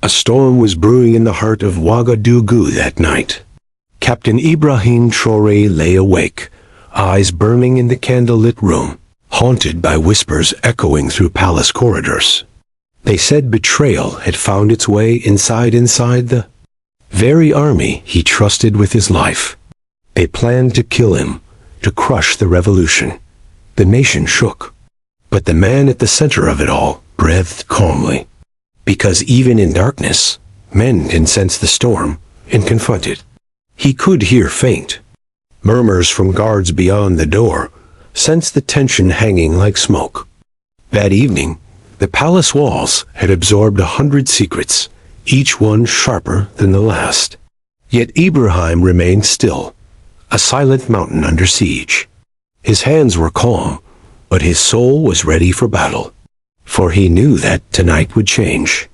A storm was brewing in the heart of Ouagadougou that night. Captain Ibrahim Traoré lay awake, eyes burning in the candlelit room, haunted by whispers echoing through palace corridors. They said betrayal had found its way inside the very army he trusted with his life. They planned to kill him, to crush the revolution. The nation shook. But the man at the center of it all breathed calmly. Because even in darkness, men can sense the storm and confront it. He could hear faint murmurs from guards beyond the door, sensed the tension hanging like smoke. That evening, the palace walls had absorbed 100 secrets, each one sharper than the last. Yet Ibrahim remained still, a silent mountain under siege. His hands were calm, but his soul was ready for battle. For he knew that tonight would change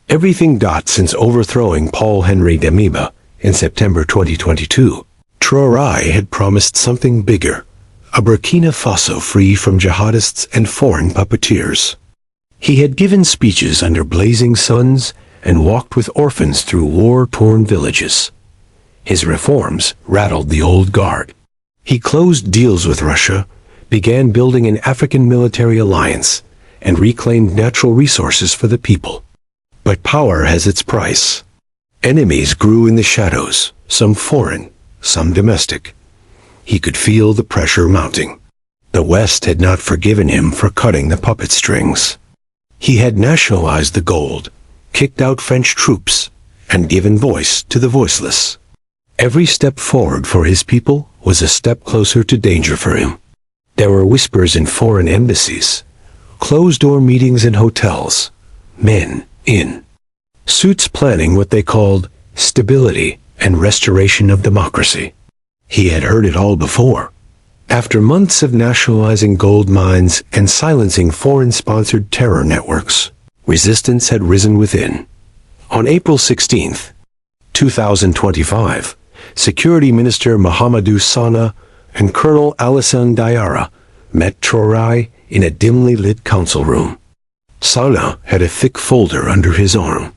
everything. Since overthrowing Paul-Henri Damiba in September 2022, Traoré had promised something bigger, a Burkina Faso free from jihadists and foreign puppeteers. He had given speeches under blazing suns and walked with orphans through war-torn villages. His reforms rattled the old guard. He closed deals with Russia, began building an African military alliance, and reclaimed natural resources for the people. But power has its price. Enemies grew in the shadows, some foreign, some domestic. He could feel the pressure mounting. The West had not forgiven him for cutting the puppet strings. He had nationalized the gold, kicked out French troops, and given voice to the voiceless. Every step forward for his people was a step closer to danger for him. There were whispers in foreign embassies, closed-door meetings in hotels, men in suits planning what they called stability and restoration of democracy. He had heard it all before. After months of nationalizing gold mines and silencing foreign-sponsored terror networks, resistance had risen within. On April 16, 2025, Security Minister Mahamadou Sana and Colonel Alassane Diarra met Traoré in a dimly lit council room. Sana had a thick folder under his arm.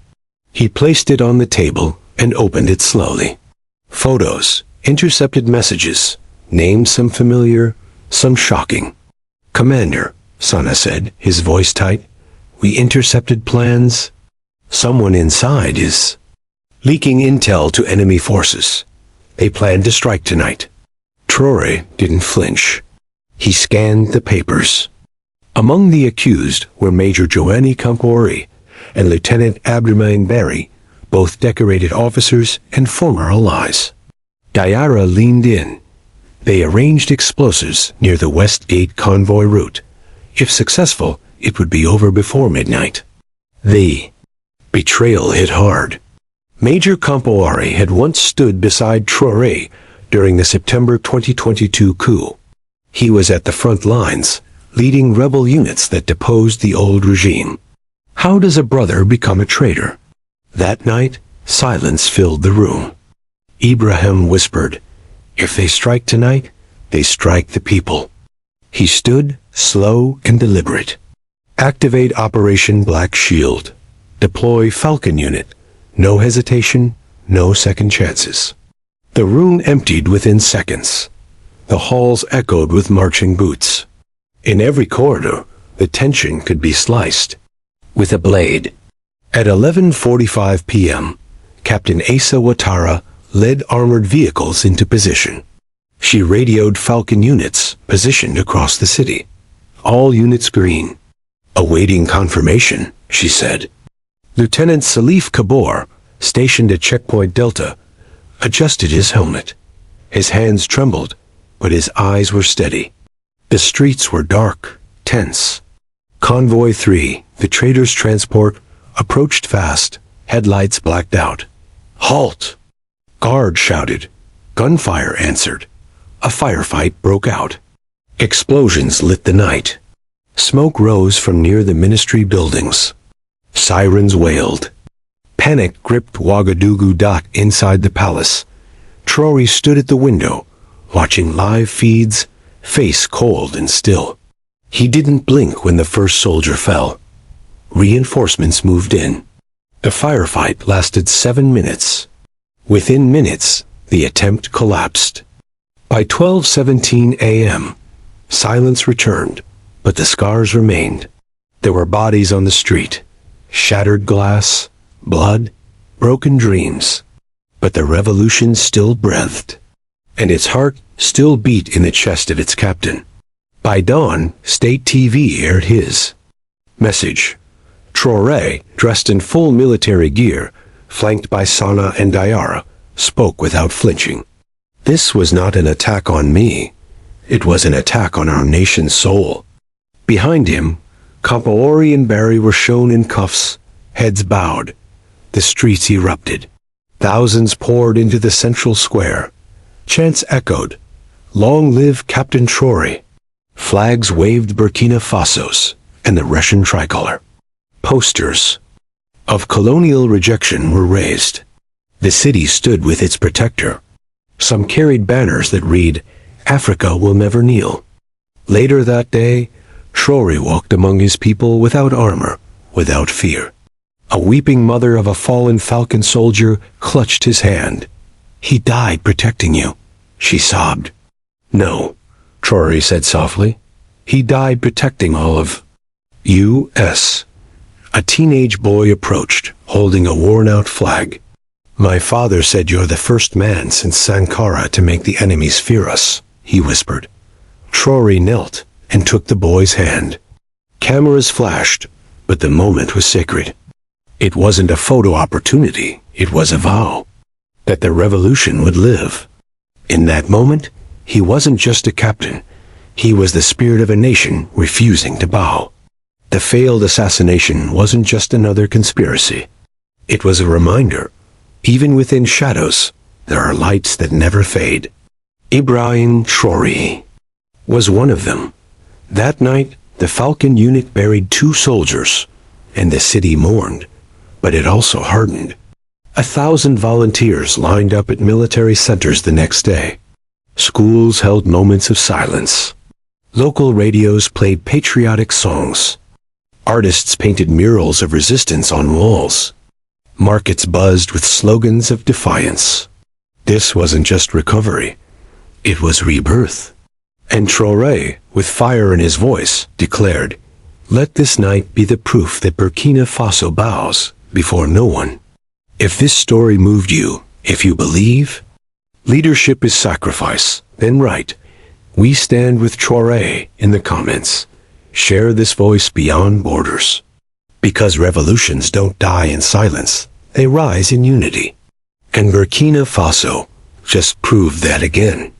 He placed it on the table and opened it slowly. Photos, intercepted messages, names some familiar, some shocking. "Commander," Sana said, his voice tight, "we intercepted plans. Someone inside is leaking intel to enemy forces. They plan to strike tonight." Traoré didn't flinch. He scanned the papers. Among the accused were Major Joanny Compaoré and Lieutenant Abdourahmane Barry, both decorated officers and former allies. Diarra leaned in. They arranged explosives near the West Gate convoy route. If successful, it would be over before midnight. The betrayal hit hard. Major Compaoré had once stood beside Traoré during the September 2022 coup. He was at the front lines, leading rebel units that deposed the old regime. How does a brother become a traitor? That night, silence filled the room. Ibrahim whispered, "If they strike tonight, they strike the people." He stood, slow and deliberate. "Activate Operation Black Shield. Deploy Falcon Unit. No hesitation, no second chances." The room emptied within seconds. The halls echoed with marching boots. In every corridor, the tension could be sliced with a blade. At 11:45 p.m., Captain Issa Ouattara led armored vehicles into position. She radioed Falcon units positioned across the city. All units green. "Awaiting confirmation," she said. Lieutenant Salif Kabor, stationed at Checkpoint Delta, adjusted his helmet. His hands trembled, but his eyes were steady. The streets were dark, tense. Convoy 3, the trader's transport, approached fast, headlights blacked out. "Halt!" Guards shouted. Gunfire answered. A firefight broke out. Explosions lit the night. Smoke rose from near the ministry buildings. Sirens wailed. Panic gripped Ouagadougou. Inside the palace, Traoré stood at the window, watching live feeds, face cold and still. He didn't blink when the first soldier fell. Reinforcements moved in. The firefight lasted 7 minutes. Within minutes, the attempt collapsed. By 12:17 a.m., silence returned, but the scars remained. There were bodies on the street, shattered glass, blood, broken dreams. But the revolution still breathed, and its heart still beat in the chest of its captain. By dawn, state TV aired his message. Traore, dressed in full military gear, flanked by Sana and Diarra, spoke without flinching. This was not an attack on me. It was an attack on our nation's soul. Behind him, Compaoré and Barry were shown in cuffs, heads bowed. The streets erupted. Thousands poured into the central square. Chants echoed, "Long live Captain Traoré." Flags waved Burkina Faso's and the Russian tricolor. Posters of colonial rejection were raised. The city stood with its protector. Some carried banners that read, "Africa will never kneel." Later that day, Traoré walked among his people without armor, without fear. A weeping mother of a fallen Falcon soldier clutched his hand. "He died protecting you," she sobbed. "No," Traoré said softly. "He died protecting all of U.S." A teenage boy approached, holding a worn-out flag. "My father said you're the first man since Sankara to make the enemies fear us," he whispered. Traoré knelt and took the boy's hand. Cameras flashed, but the moment was sacred. It wasn't a photo opportunity, it was a vow that the revolution would live. In that moment, he wasn't just a captain. He was the spirit of a nation refusing to bow. The failed assassination wasn't just another conspiracy. It was a reminder, even within shadows, there are lights that never fade. Ibrahim Traoré was one of them. That night, the Falcon unit buried 2 soldiers, and the city mourned, but it also hardened. 1,000 volunteers lined up at military centers the next day. Schools held moments of silence. Local radios played patriotic songs. Artists painted murals of resistance on walls. Markets buzzed with slogans of defiance. This wasn't just recovery. It was rebirth. And Traoré, with fire in his voice, declared, "Let this night be the proof that Burkina Faso bows before no one." If this story moved you, if you believe, leadership is sacrifice, then write, "We stand with Traoré" in the comments. Share this voice beyond borders. Because revolutions don't die in silence, they rise in unity. And Burkina Faso just proved that again.